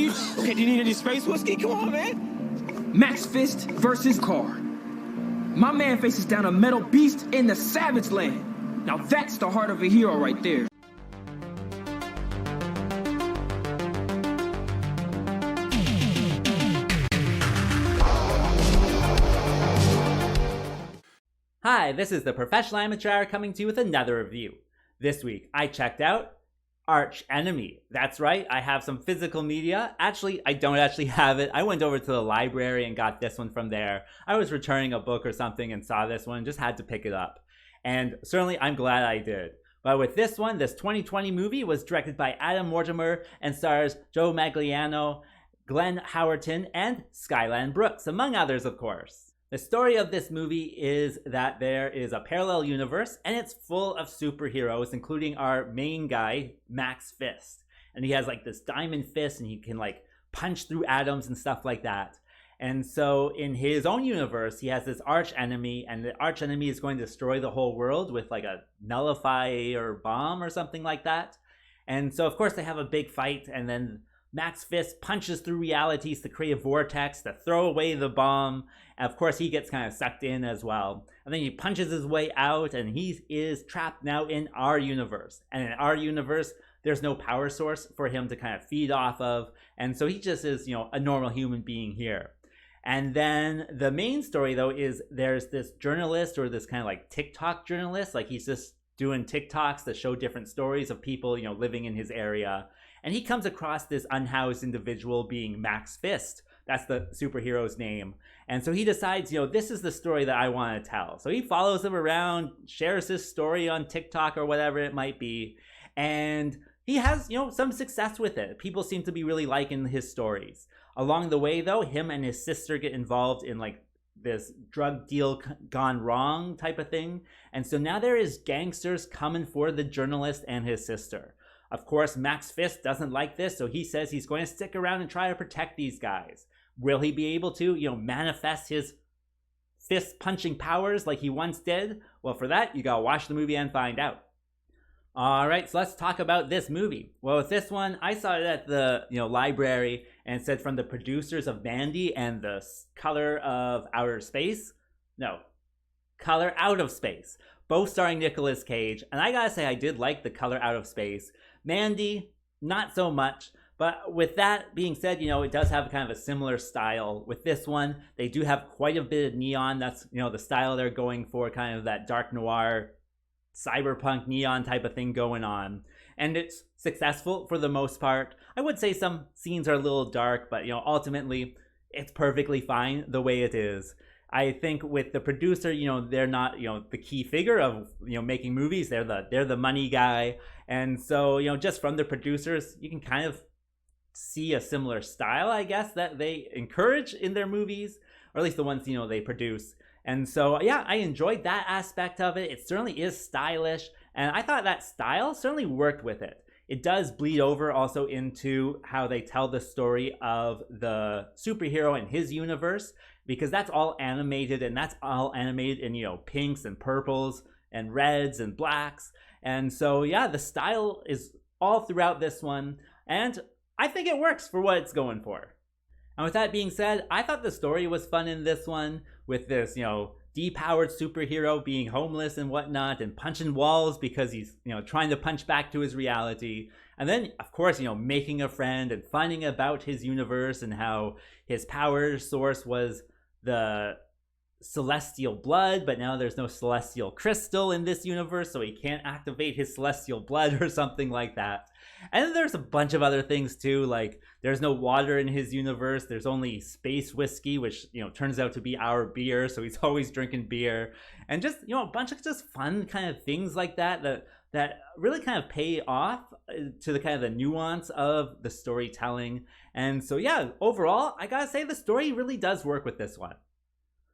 whiskey? Okay, do you need any space whiskey? Come on, man. Max Fist versus Card. My man faces down a metal beast in the Savage Land. Now that's the heart of a hero right there. Hi, this is the Professional Amateur coming to you with another review. This week, I checked out Archenemy. That's right, I have some physical media. Actually, I don't actually have it. I went over to the library and got this one from there. I was returning a book or something and saw this one, just had to pick it up. And certainly, I'm glad I did. But with this one, this 2020 movie was directed by Adam Mortimer and stars Joe Magliano, Glenn Howerton, and Skyland Brooks, among others, of course. The story of this movie is that there is a parallel universe and it's full of superheroes, including our main guy, Max Fist. And he has like this diamond fist and he can like punch through atoms and stuff like that. And so in his own universe, he has this arch enemy, and the arch enemy is going to destroy the whole world with like a nullifier bomb or something like that. And so of course they have a big fight, and then Max Fist punches through realities to create a vortex to throw away the bomb. And of course, he gets kind of sucked in as well. And then he punches his way out, and he is trapped now in our universe. And in our universe, there's no power source for him to kind of feed off of. And so he just is, a normal human being here. And then the main story, though, is there's this journalist, or this kind of like TikTok journalist. Like he's just doing TikToks that show different stories of people, living in his area. And he comes across this unhoused individual being Max Fist. That's the superhero's name. And so he decides, this is the story that I want to tell. So he follows him around, shares his story on TikTok or whatever it might be. And he has, some success with it. People seem to be really liking his stories. Along the way, though, him and his sister get involved in like this drug deal gone wrong type of thing. And so now there is gangsters coming for the journalist and his sister. Of course, Max Fist doesn't like this, so he says he's going to stick around and try to protect these guys. Will he be able to, manifest his fist-punching powers like he once did? Well, for that, you gotta watch the movie and find out. Alright, so let's talk about this movie. Well, with this one, I saw it at the library, and it said from the producers of Mandy and the Color of Outer Space. No, Color Out of Space. Both starring Nicolas Cage, and I gotta say I did like the Color Out of Space. Mandy, not so much, but with that being said, it does have kind of a similar style. With this one, they do have quite a bit of neon. That's, the style they're going for, kind of that dark noir, cyberpunk neon type of thing going on. And it's successful for the most part. I would say some scenes are a little dark, but, ultimately, it's perfectly fine the way it is. I think with the producer, they're not, the key figure of, making movies. They're the money guy. And so, just from the producers, you can kind of see a similar style, I guess, that they encourage in their movies, or at least the ones, they produce. And so, yeah, I enjoyed that aspect of it. It certainly is stylish. And I thought that style certainly worked with it. It does bleed over also into how they tell the story of the superhero and his universe, because that's all animated, and that's all animated in, pinks and purples and reds and blacks. And so, yeah, the style is all throughout this one, and I think it works for what it's going for. And with that being said, I thought the story was fun in this one, with this, depowered superhero being homeless and whatnot, and punching walls because he's, trying to punch back to his reality. And then, of course, making a friend and finding about his universe and how his power source was the celestial blood, but now there's no celestial crystal in this universe, so he can't activate his celestial blood or something like that. And then there's a bunch of other things too, like there's no water in his universe, there's only space whiskey, which turns out to be our beer, so he's always drinking beer. And just a bunch of just fun kind of things like that really kind of pay off to the kind of the nuance of the storytelling. And so, yeah, overall, I gotta say the story really does work with this one.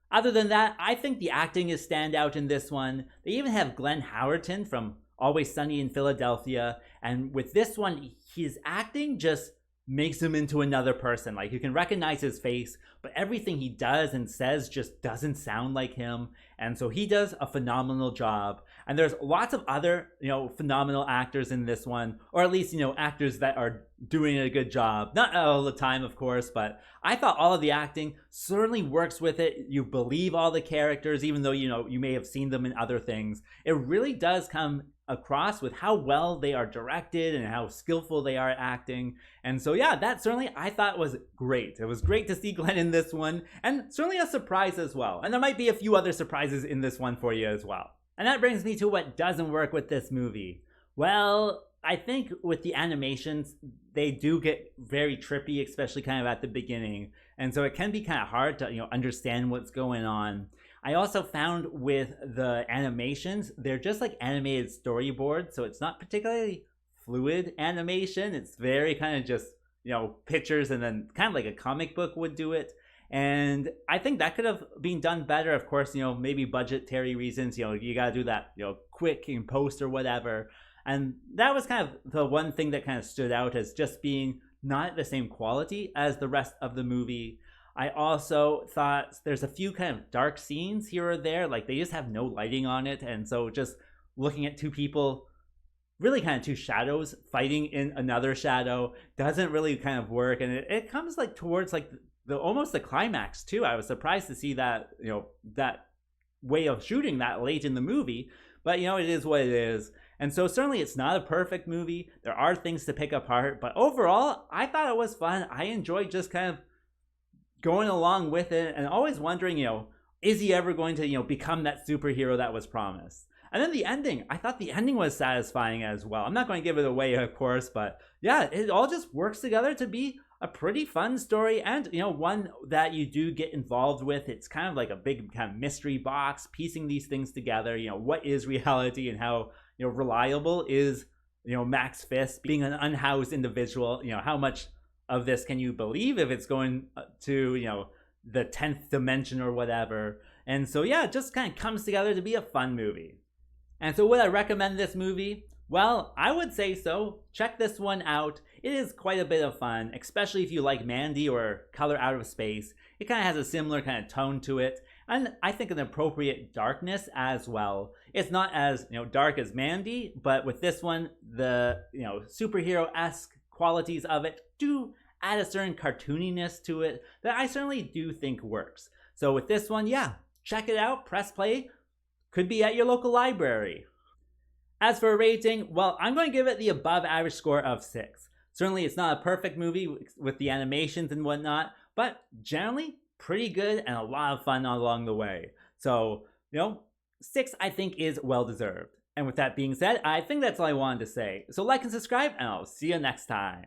Other than that, I think the acting is standout in this one. They even have Glenn Howerton from Always Sunny in Philadelphia. And with this one, his acting just makes him into another person. Like, you can recognize his face, but everything he does and says just doesn't sound like him. And so he does a phenomenal job. And there's lots of other, phenomenal actors in this one, or at least, actors that are doing a good job. Not all the time, of course, but I thought all of the acting certainly works with it. You believe all the characters, even though, you may have seen them in other things. It really does come across with how well they are directed and how skillful they are at acting. And so yeah, that certainly I thought was great. It was great to see Glenn in this one, and certainly a surprise as well. And there might be a few other surprises in this one for you as well. And that brings me to what doesn't work with this movie. Well, I think with the animations, they do get very trippy, especially kind of at the beginning. And so it can be kind of hard to, understand what's going on. I also found with the animations, they're just like animated storyboards, so it's not particularly fluid animation. It's very kind of just, pictures, and then kind of like a comic book would do it. And I think that could have been done better. Of course, maybe budgetary reasons, you got to do that, quick in post or whatever. And that was kind of the one thing that kind of stood out as just being not the same quality as the rest of the movie. I also thought there's a few kind of dark scenes here or there, like they just have no lighting on it. And so just looking at two people, really kind of two shadows fighting in another shadow, doesn't really kind of work. And it comes like towards like almost the climax too. I was surprised to see that, that way of shooting that late in the movie, but it is what it is. And so certainly it's not a perfect movie. There are things to pick apart, but overall, I thought it was fun. I enjoyed just kind of going along with it and always wondering, is he ever going to, become that superhero that was promised? And then the ending, I thought the ending was satisfying as well. I'm not going to give it away, of course, but yeah, it all just works together to be a pretty fun story, and one that you do get involved with. It's kind of like a big kind of mystery box, piecing these things together. What is reality and how reliable is Max Fisk being an unhoused individual? How much of this can you believe if it's going to the 10th dimension or whatever? And so yeah, it just kind of comes together to be a fun movie. And so would I recommend this movie? Well, I would say so. Check this one out. It is quite a bit of fun, especially if you like Mandy or Color Out of Space. It kind of has a similar kind of tone to it, and I think an appropriate darkness as well. It's not as dark as Mandy, but with this one, the superhero-esque qualities of it do add a certain cartooniness to it that I certainly do think works. So with this one, yeah, check it out, press play. Could be at your local library. As for a rating, well, I'm going to give it the above average score of 6. Certainly it's not a perfect movie with the animations and whatnot, but generally pretty good and a lot of fun along the way. So, 6 I think is well deserved. And with that being said, I think that's all I wanted to say. So like and subscribe, and I'll see you next time.